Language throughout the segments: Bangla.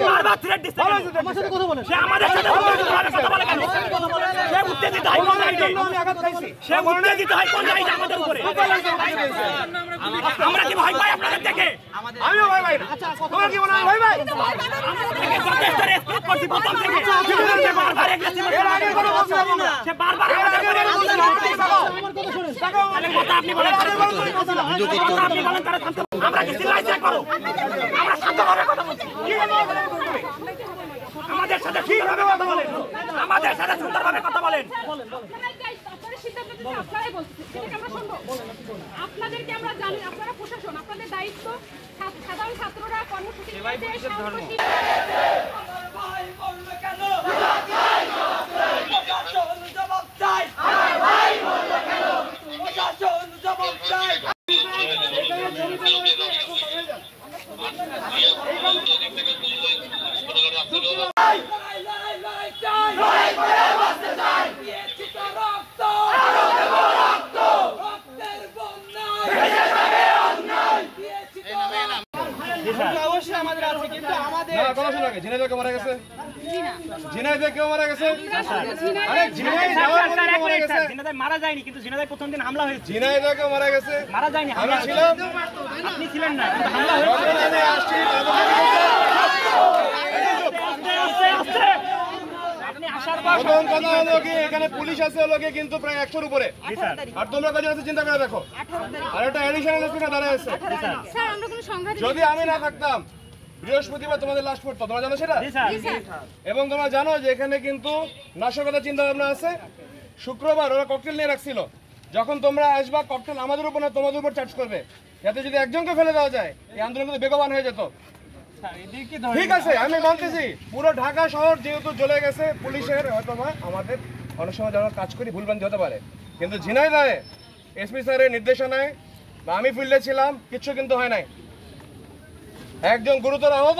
বারবার থ্রেট দিচ্ছে আমার সাথে কথা বলেন সে আমাদের সাথে কথা বলে কেন সে উত্তেজিত হয় কোন রাইটে আমি আঘাত খাইছি সে উত্তেজিত হয় কোন রাইটে আমাদের উপরে আমরা কি ভয় পাই আপনাদের থেকে আমিও ভয় পাই না আচ্ছা তোমরা কি মনে হয় ভয় পাই যথেষ্ট রেসপেক্ট করছি প্রথম থেকে সে বারবার এগ্রেসিভ এর আগে কোনো কথা বলবো না সে বারবার আমাদের উপরে কথা আপনি বলেন আপনি বলেন তারা শান্ত আমরা কি চিল্লাইছে করো আমরা শান্তভাবে কথা বলছি আমাদের সাথে ঠিকভাবে কথা বলেন আমাদের সাথে সুন্দরভাবে কথা বলেন আপনারাই বলছেন সেটাকে আমরা শুনবো আপনাদেরকে আমরা জানি আপনারা প্রশাসন আপনাদের দায়িত্ব সাধারণ ছাত্ররা কর্মসূচি মারা যায়নি কিন্তু ঝিনাইদহে প্রথম দিন হামলা হয়েছে ঝিনাইদহে মারা গেছে মারা যায়নি আমি ছিলাম আপনি ছিলেন না কিন্তু হামলা হয়েছে প্রথম কথা হলো কি এখানে পুলিশ আছে হলো কি কিন্তু প্রায় 100-র উপরে আর তোমরা কজন আছে চিন্তা করে দেখো আর একটা এডিশনাল এসপিটা দাঁড়ায় আছে স্যার আমরা কোনো সংঘাত যদি আমি না থাকতাম বৃহস্পতিবার তোমাদের লাশ পড়তো তোমরা জানো সেটা এবং তোমরা জানো যে এখানে কিন্তু নাশকতার চিন্তা ভাবনা আছে শুক্রবার ওরা ককটেল নিয়ে রাখছিল যখন তোমরা আসবা ককটেল আমাদের উপর না তোমাদের উপর চার্জ করবে যাতে যদি একজনকে ফেলে দেওয়া যায় এই আন্দোলন কিন্তু বেগবান হয়ে যেত ঠিক আছে আমি মানতেছি পুরো ঢাকা শহর যেহেতু জ্বলে গেছে পুলিশের হয়তো আমাদের অনেক সময় যারা কাজ করি ভুলভ্রান্তি হতে পারে কিন্তু ঝিনাইদহে এসপি স্যারের নির্দেশনায় বা আমি ফিল্ডে ছিলাম কিচ্ছু কিন্তু হয় নাই একজন গুরুতর আহত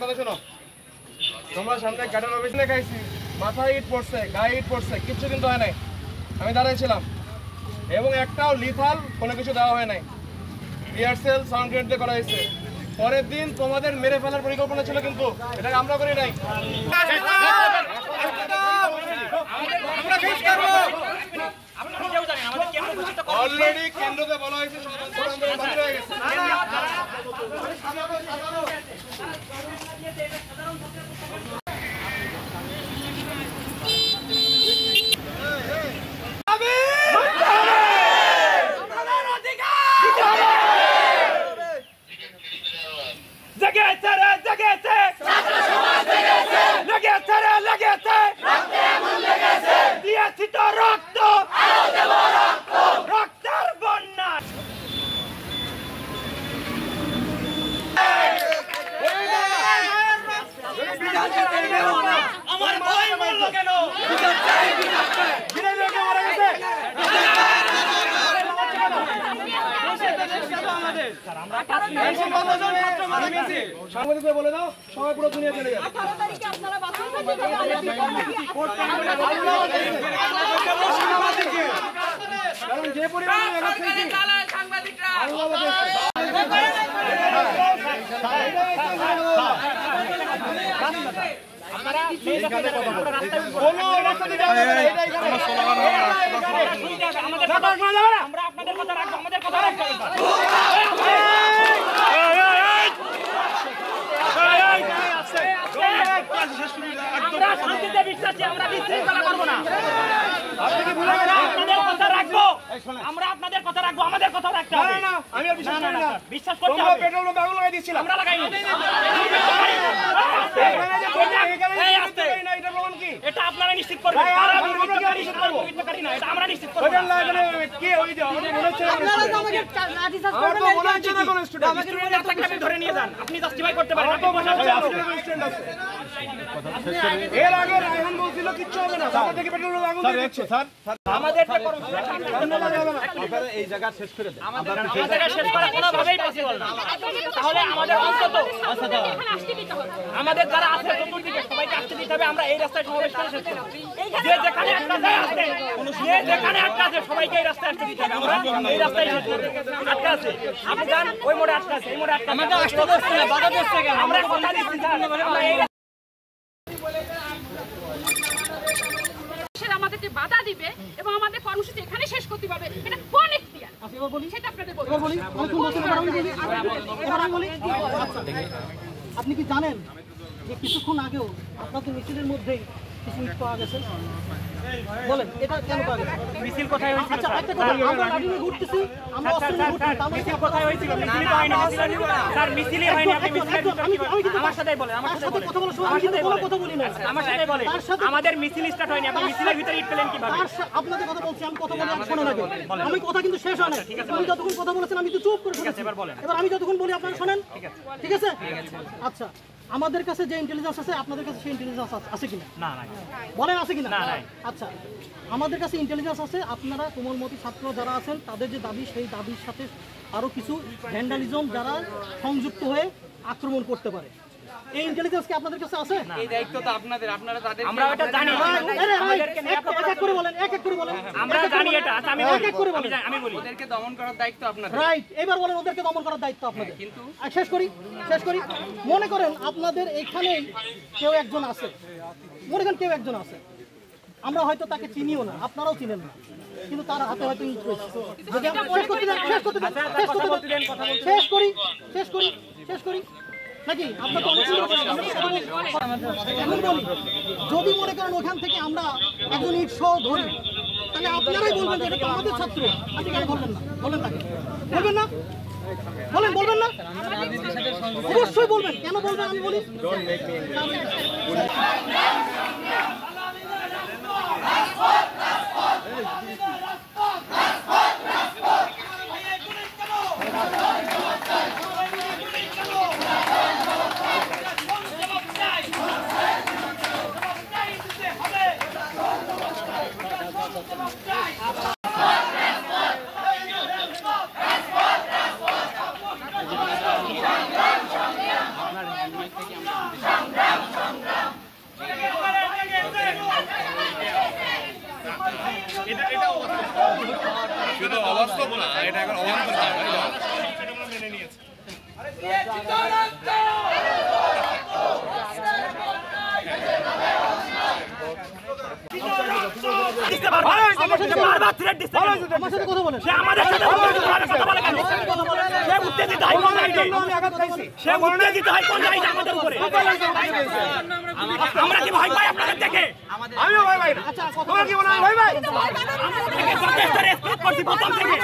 কথা শোনো তোমরা সামনে ক্যাডার অফিস দেখাইছি মাথায় ইট পড়ছে গায়ে ইট পড়ছে কিচ্ছু কিন্তু হয় নাই আমি দাঁড়াইছিলাম এবং একটাও লিথাল কোনো কিছু দেওয়া হয় নাই রিহার্সেল সাউন্ড গ্রেড দিয়ে করা হয়েছে পরের দিন তোমাদের মেরে ফেলার পরিকল্পনা ছিল কিন্তু এটা আমরা করি নাই অলরেডি কেন্দ্রতে বলা হয়েছে সাংবাদিকদের বলে দাও সবাই পুরো দুনিয়া চলে যাবে কারণ যে পরিমাণে আমরা আপনাদের কথা রাখবো আমাদের কথা রাখবো আমরা শান্তিতে বিশ্বাসী আমরা বিশৃঙ্খলা করবো না আপনাদের কথা রাখবো আমরা আপনাদের কথা রাখবো আমাদের কথা রাখতে হবে আমি আর বিশ্বাস করতে হবে পেট্রোল আগুন লাগাই দিচ্ছিলাম আমরা লাগাইনি এটা আপনারা নিশ্চিত করবেন আমরা নিশ্চিত করব ধরে নিয়ে যান আপনি জাস্টিফাই করতে পারেন এর আগে রায়হান বলছিল কিচ্ছু হবে না, তারপর থেকে পেট্রোল আগুন দিয়ে দিচ্ছে। আমাদের যে আপনারা এই জায়গা শেষ করে দেন। আমাদের শেষ করা কোনোভাবেই পসিবল না। তাহলে আমাদের অন্তত আমাদের যারা আছে চতুর্দিকে সবাইকে আসতে দিতে হবে। আমরা এই রাস্তায় সমাবেশ করে শেষ করব। যে যেখানে একটা আছে, যে যেখানে একটা আছে সবাইকে এই রাস্তায় আসতে দিতে হবে। আমরা এই রাস্তায় শেষ করব। আটকা আছে, আপনি যান ওই মোড়ে আটকা আছে, এই মোড়ে আটকা আছে। আমাদের আসতে দিচ্ছে না, বাধা দিচ্ছে কেন? আমরা কথা দিচ্ছি স্যার, আমরা এই আমাদেরকে বাধা দিবে এবং আমাদের কর্মসূচি এখানে শেষ করতে হবে, এটা কোন এখতিয়ার? সেটা আপনাদের আপনি কি জানেন যে কিছুক্ষণ আগেও আপনাদের মিছিলের মধ্যেই কিছু ইট পাওয়া গেছে? বলেন এটা কেন পাওয়া গেছে? মিছিল কোথায় হয়েছিল? আচ্ছা একটা কথা, আমরা লাঠি নিয়ে ঘুরতেছি, আমরা অস্ত্র নিয়ে ঘুরতেছি, আমরা মিছিল কোথায় হয়েছিল? মিছিল তো হয়নি, স্যার মিছিলই হয়নি। আপনি মিছিলের আমার সাথেই বলেন, আমার সাথে বলেন, কথা বলার সময় আমি কিন্তু কোনো কথা বলি না। আমার সাথে বলেন। আমাদের মিছিল স্টার্ট হয়নি, আপনি মিছিলের ভিতরে ইট পেলেন কিভাবে? আপনাদের কথা বলছি, আমি কথা বলি, শোনেন আগে। আমি কথা কিন্তু শেষ হয় না। আমি যতক্ষণ কথা বলেছেন আমি তো চুপ করে শুনেছি। এবার বলেন। এবার আমি যতক্ষণ বলি আপনারা শোনেন। ঠিক আছে? আচ্ছা, আমাদের কাছে যে ইন্টেলিজেন্স আছে আপনাদের কাছে সেই ইন্টেলিজেন্স আছে কিনা? না না বলেন আছে কিনা? না নাই। আচ্ছা, আমাদের কাছে ইন্টেলিজেন্স আছে, আপনারা কোমলমতি ছাত্র যারা আছেন তাদের যে দাবি সেই দাবির সাথে আরো কিছু ভ্যান্ডালিজম যারা সংযুক্ত হয়ে আক্রমণ করতে পারে, এই ইন্টেলিজেন্স কি আপনাদের কাছে আছে? এই দায়িত্ব তো আপনাদের, আপনারা তাদের আমরা এটা জানি। আমাদেরকে এক করে বলেন, এক করে বলেন। আমরা জানি এটা। আচ্ছা আমি এক করে বলেন। আমি বলি ওদেরকে দমন করার দায়িত্ব আপনাদের। রাইট, এবার বলেন ওদেরকে দমন করার দায়িত্ব আপনাদের। কিন্তু শেষ করি মনে করেন আপনাদের এখানেই কেউ একজন আছে, মনে করেন কেউ একজন আছে, আমরা হয়তো তাকে চিনিও না, আপনারাও চিনেন না, কিন্তু তার হাতে হয়তো ইট রয়েছে। যদি আমরা শেষ করি নাকি আপনার তো এখন বলি, যদি মনে করেন ওখান থেকে আমরা একজন ইট সহ ধরি তাহলে আপনারাই বলবেন যে এটা তো আমাদের ছাত্র। আপনি কেন বলবেন না? বলেন তাকে, বলবেন না? বলবেন না? অবশ্যই বলবেন। কেন বলবেন আমি বলি। শুধু অবাস্তব না, এটা এখন অবান্তর না। মেনে নিয়েছে। আমার সাথে কথা বলেন। সে আমাদের সাথে কথা বলে কেন? সে উত্তেজিত হয় কোন রাইটে? সে উত্তেজিত হয় কোন রাইটে আমাদের উপরে? আমরা কি ভয় পাই আপনাদের থেকে? আমিও ভয় পাই না। তোমার কি মনে হয় ভয় পাই? যথেষ্ট রেসপেক্ট করছি প্রথম থেকে।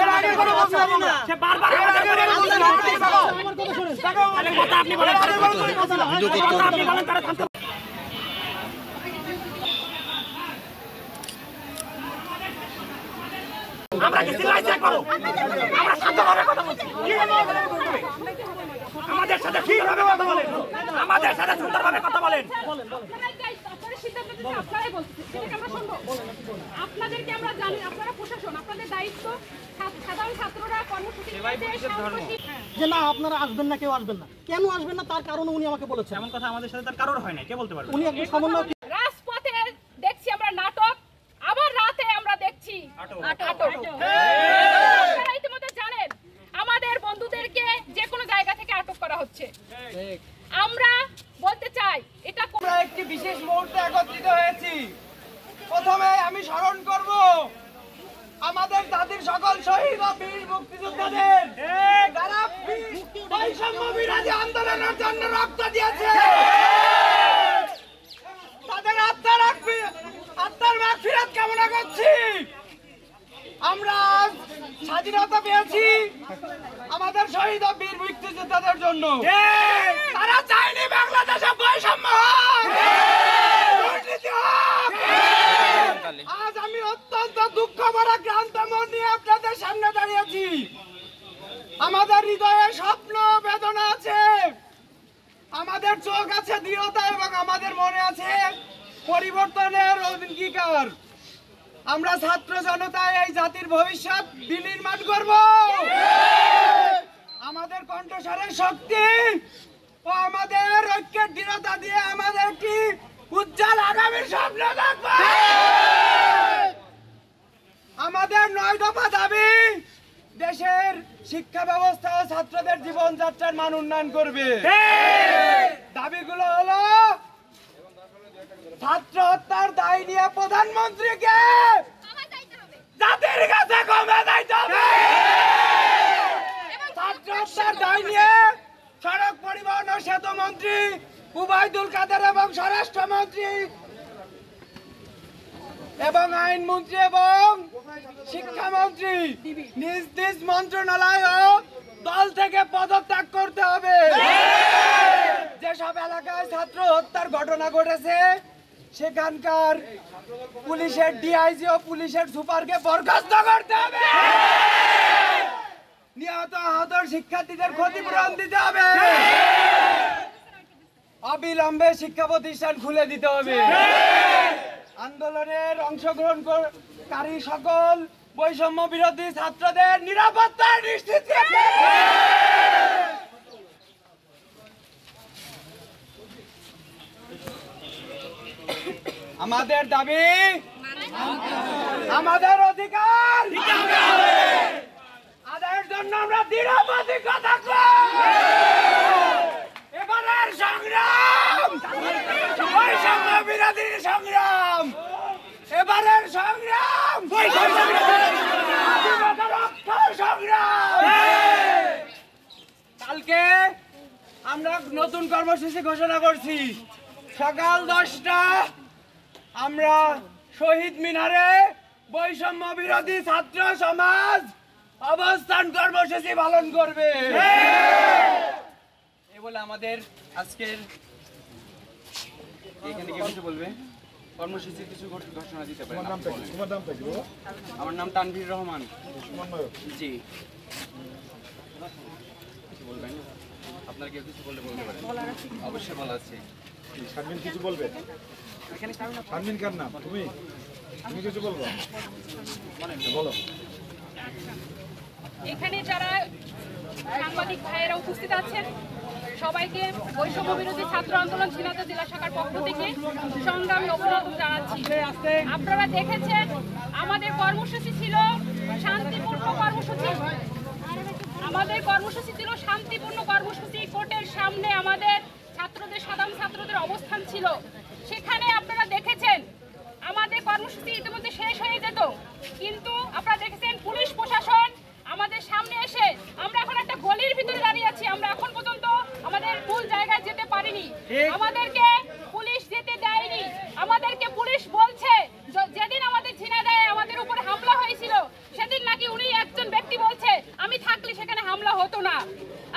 এর আগে কোনো বলতে পারবো না। সে বারবার আমাদের উপরে আমার কথা শোনেন। কথা আপনি বলেন, কথা আপনি বলেন, তারা শান্ত। আমরা কি চিল্লাইছে করো? আমরা শান্তভাবে কথা বলছি। আমাদের সাথে সুন্দরভাবে কথা বলেন, আমাদের সাথে সুন্দরভাবে কথা বলেন। আপনাদেরকে আমরা জানি, আপনারা প্রশাসন, আপনাদের দায়িত্ব সাধারণ ছাত্ররা কর্মসূচি যে না আপনারা আসবেন না, কেউ আসবেন না। কেন আসবেন না তার কারণ উনি আমাকে বলেছেন। এমন কথা আমাদের সাথে তার কারোর হয় না, কে বলতে পারবে? উনি একজন সমন্বয়। রাজপথে দেখছি আমরা নাটক, আবার রাতে আমরা দেখছি নাটক। আপনারা ইতিমধ্যে জানেন আমাদের বন্ধুদেরকে যে কোনো জায়গা থেকে আটক করা হচ্ছে। আমরা বলতে চাই এটা আমরা একটি বিশেষ মুহূর্তে একত্রিত হয়েছি। প্রথমে আমি স্মরণ করব আমাদের জাতির সকল শহীদ ও বীর মুক্তিযোদ্ধাদের, যারা বৈষম্য বিরোধী আন্দোলনের জন্য রক্ত দিয়েছে। তাদের আত্মার মাগফিরাত কামনা করছি। আমরা স্বাধীনতা পেয়েছি আমাদের শহীদ ও বীর মুক্তিযোদ্ধাদের জন্য। তারা চায়নি বাংলাদেশে বৈষম্য হোক, দুর্নীতি হোক। আজ আমি অত্যন্ত দুঃখ ভরা ক্লান্ত মন নিয়ে আপনাদের সামনে দাঁড়িয়েছি। আমাদের হৃদয়ে স্বপ্ন বেদনা আছে, আমাদের আমাদের চোখ আছে দৃঢ়তা এবং আমাদের মনে আছে পরিবর্তনের অঙ্গীকার। আমরা ছাত্র জনতা এই জাতির ভবিষ্যৎ বিনির্মাণ করব। আমাদের কণ্ঠস্বরের শক্তি ও আমাদের ঐক্যের দৃঢ়তা দিয়ে আমাদের একটি উজ্জ্বল আগামীর স্বপ্ন দেখব। আমাদের 9 দফা দাবি দেশের শিক্ষা ব্যবস্থা ও ছাত্রদের জীবনযাত্রার মান উন্নয়ন করবে। দাবিগুলো হলো ছাত্র হত্যার দায় নিয়ে প্রধানমন্ত্রীকে জাতির কাছে ক্ষমা চাইতে হবে। ছাত্র হত্যার দায় নিয়ে সড়ক পরিবহন ও সেতু মন্ত্রী উবাইদুল কাদের এবং স্বরাষ্ট্রমন্ত্রী এবং আইনমন্ত্রী এবং শিক্ষামন্ত্রী নিজ নিজ মন্ত্রণালয় ও দল থেকে পদত্যাগ করতে হবে। যেসব এলাকায় ছাত্র হত্যার ঘটনা ঘটেছে সেখানকার পুলিশের ডিআইজি ও পুলিশের সুপারকে বরখাস্ত করতে হবে। নিহত আহত শিক্ষার্থীদের ক্ষতিপূরণ দিতে হবে। অবিলম্বে শিক্ষা প্রতিষ্ঠান খুলে দিতে হবে। আন্দোলনের অংশগ্রহণকারী সকল বৈষম্য বিরোধী ছাত্রদের নিরাপত্তা নিশ্চিত করতে হবে। আমাদের দাবি, আমাদের অধিকার আদায়ের জন্য আমরা দৃঢ় প্রতিজ্ঞ থাকব। এবারের সংগ্রাম বৈষম্য বিরোধী সংগ্রাম, এবারের সংগ্রাম স্বাধীনতা রক্ষার সংগ্রাম। কালকে আমরা নতুন কর্মসূচি ঘোষণা করছি। সকাল 10টা আমরা শহীদ মিনারে বৈষম্য বিরোধী ছাত্র সমাজ অবস্থান কর্মসূচি পালন করবে। এই বলে আমাদের আজকের এখানে কি কিছু বলবে কর্মসূচি কিছু ঘোষণা দিতে পারে? আমার নাম তানভীর রহমান। জি, কিছু বলবেন? আপনার কেউ কিছু বললে বলতে পারেন। অবশ্যই বলা আছে। শারমিন কিছু বলবে? শারমিন কার নাম? তুমি কিছু বলবো? বলো। এখানে যারা সাংবাদিক ভাইয়েরা উপস্থিত আছেন সবাইকে বৈষম্য বিরোধী ছাত্র আন্দোলন ঝিনাইদহ জেলা শাখার পক্ষ থেকে সংগ্রামী অভিনন্দন জানাচ্ছি। আপনারা দেখেছেন আমাদের কর্মসূচি ছিল শান্তিপূর্ণ কর্মসূচি। আমাদের কর্মসূচি ছিল শান্তিপূর্ণ কর্মসূচি। কোর্টের সামনে আমাদের সাধারণ ছাত্রদের অবস্থান ছিল। সেখানে আপনারা দেখেছেন আমাদের কর্মসূচি ইতিমধ্যে শেষ হয়ে যেত, কিন্তু আপনারা দেখেছেন পুলিশ প্রশাসন আমাদের সামনে এসে আমরা এখন একটা গলির ভিতরে দাঁড়িয়ে আছি। আমরা এখন পর্যন্ত আমাদের মূল জায়গায় যেতে পারিনি। আমাদেরকে পুলিশ যেতে দেয়নি। আমাদেরকে পুলিশ বলছে যেদিন আমাদের ঝিনাইদহে আমাদের উপরে হামলা হয়েছিল সেদিন নাকি উনি একজন ব্যক্তি বলছে আমি থাকলে সেখানে হামলা হতো না।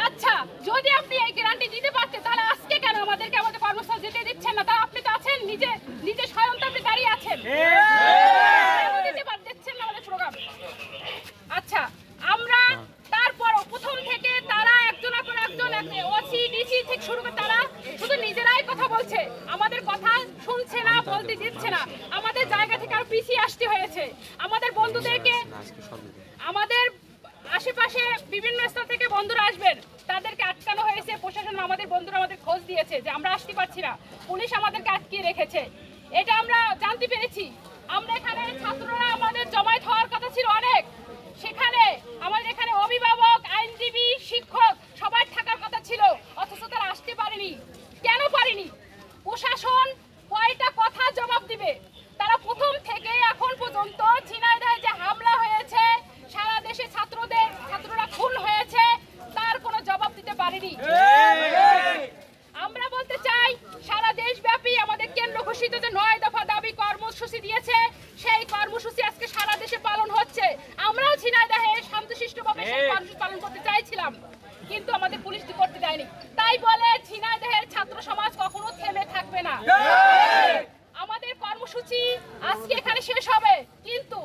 আচ্ছা, যদি আপনি এই গ্যারান্টি দিতে পারতেন তাহলে আজকে কেন আমাদেরকে আমাদের কর্মস্থল যেতে দিচ্ছেন না? তা আপনি তো আছেন নিজে স্বয়ং তো আপনি দাঁড়িয়ে আছেন, দিচ্ছেন না আমাদের প্রোগ্রাম। আচ্ছা, আমরা তারপর প্রথম থেকে তারা একজনের পর একজন ওসি ডিসি থেকে শুরু করে তারা শুধু নিজেরাই কথা বলছে, আমাদের কথা শুনছে না, বলতে দিচ্ছে না। আমাদের জায়গা থেকে আর পিছিয়ে আসতে হয়েছে। আমাদের বন্ধুদেরকে আমাদের আশেপাশে বিভিন্ন স্থান থেকে বন্ধুরা আসবেন তাদেরকে আটকানো হয়েছে। প্রশাসন আমাদের বন্ধুরা আমাদের খোঁজ দিয়েছে যে আমরা আসতে পারছি না, পুলিশ আমাদেরকে আটকিয়ে রেখেছে। এটা আমরা জানতে পেরেছি। আমরা এখানে ছাত্ররা আমাদের জমায়েত হওয়ার কথা ছিল অনেক, সেখানে আমাদের এখানে অভিভাবক, আইনজীবী, শিক্ষক সবাই থাকার কথা ছিল, অথচ তারা আসতে পারেনি। কেন পারেনি? প্রশাসন কয়টা কথা জবাব দিবে? তারা প্রথম থেকে এখন পর্যন্ত ঝিনাইদহে যে হামলা হয়েছে, সারা দেশে ছাত্ররা খুন হয়েছে, তার কোনো জবাব দিতে পারেনি। আমরা বলতে চাই সারা দেশব্যাপী আমাদের কেন্দ্র ঘোষিত যে 9 দফা দাবি কর্মসূচি দিয়েছে সেই কর্মসূচি আজকে সারা দেশে পালন হচ্ছে। আমরাও ঝিনাইদহে শান্তশিষ্টভাবে সেই কর্মসূচি পালন করতে চাইছিলাম, কিন্তু আমাদের পুলিশ করতে দেয়নি। তাই বলে ঝিনাইদহের ছাত্র সমাজ কখনো থেমে থাকবে না। আমাদের কর্মসূচি আজকে এখানে শেষ হবে, কিন্তু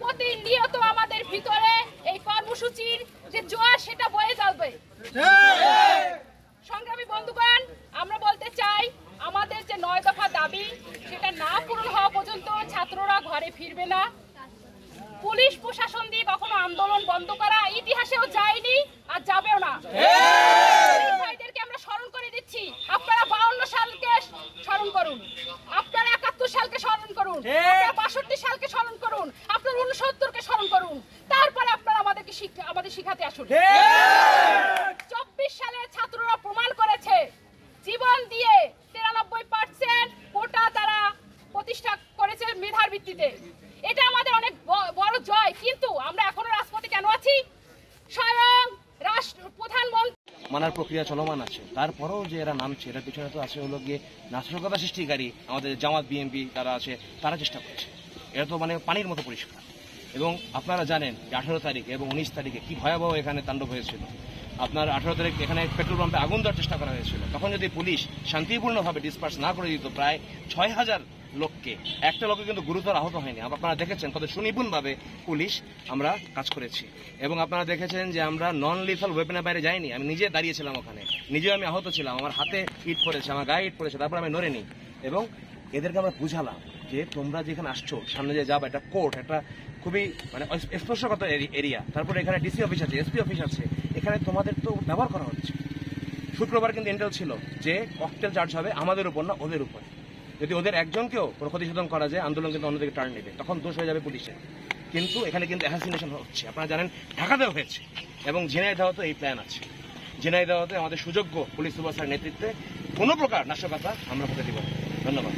প্রতিনিয়ত আমাদের ভিতরে এই কর্মসূচির যে জোয়ার সেটা বয়ে যাবে। সংগ্রামী বন্ধুগণ, আমরা বলতে আমাদের শিখাতে আসুন। 24 সালে ছাত্ররা প্রমাণ করেছে জীবন দিয়ে 93% কোটা তারা প্রতিষ্ঠা করেছে মেধার ভিত্তিতে। এটা আমাদের অনেক বড় জয়, কিন্তু আমরা এখনো রাজপথে কেন আছি? স্বয়ং প্রধানমন্ত্রী মানার প্রক্রিয়া চলমান আছে, তারপরেও যে এরা নামছে, এটার পিছনে তো আছে হলো গিয়ে নাশকতা সৃষ্টিকারী আমাদের জামাত বিএনপি তারা আছে, তারা চেষ্টা করছে। এটা তো মানে পানির মতো পরিষ্কার। এবং আপনারা জানেন যে 18 তারিখ এবং 19 তারিখে কি ভয়াবহ এখানে তাণ্ডব হয়েছিল। আপনার 18 তারিখ এখানে পেট্রোল পাম্পে আগুন দেওয়ার চেষ্টা করা হয়েছিল। তখন যদি পুলিশ শান্তিপূর্ণভাবে ডিসপার্স না করে দিত প্রায় 6000 লোককে, একটা লোকে কিন্তু গুরুতর আহত হয়নি। আপনারা দেখেছেন কত সুনিপুণভাবে পুলিশ আমরা কাজ করেছি। এবং আপনারা দেখেছেন যে আমরা নন লিথাল ওয়েপনের বাইরে যাইনি। আমি নিজে দাঁড়িয়েছিলাম ওখানে, নিজেও আমি আহত ছিলাম, আমার হাতে ইট পড়েছে, আমার গায়ে ইট পড়েছে, তারপর আমি নড়েনি। এবং এদেরকে আমরা বুঝালাম যে তোমরা যেখানে আসছো, সামনে যে যাবে একটা কোর্ট, একটা খুবই মানে স্পর্শগত এরিয়া, তারপরে এখানে ডিসি অফিস আছে, এসপি অফিস আছে, এখানে তোমাদের তো ব্যবহার করা হচ্ছে। শুক্রবার কিন্তু ইন্টেল ছিল যে ককটেল চার্জ হবে আমাদের উপর না ওদের উপর। যদি ওদের একজনকেও কোনো ক্ষতিসাধন করা যায়, আন্দোলন কিন্তু অন্যদিকে টার্ন নেবে, তখন দোষ হয়ে যাবে পুলিশের। কিন্তু এখানে কিন্তু অ্যাসাসিনেশন হচ্ছে, আপনারা জানেন ঢাকাতেও হয়েছে। এবং ঝিনাইদহতে এই প্ল্যান আছে। ঝিনাইদহতে আমাদের সুযোগ্য পুলিশ সুপার স্যার নেতৃত্বে কোনো প্রকার নাশকতা আমরা হতে দিব। ধন্যবাদ।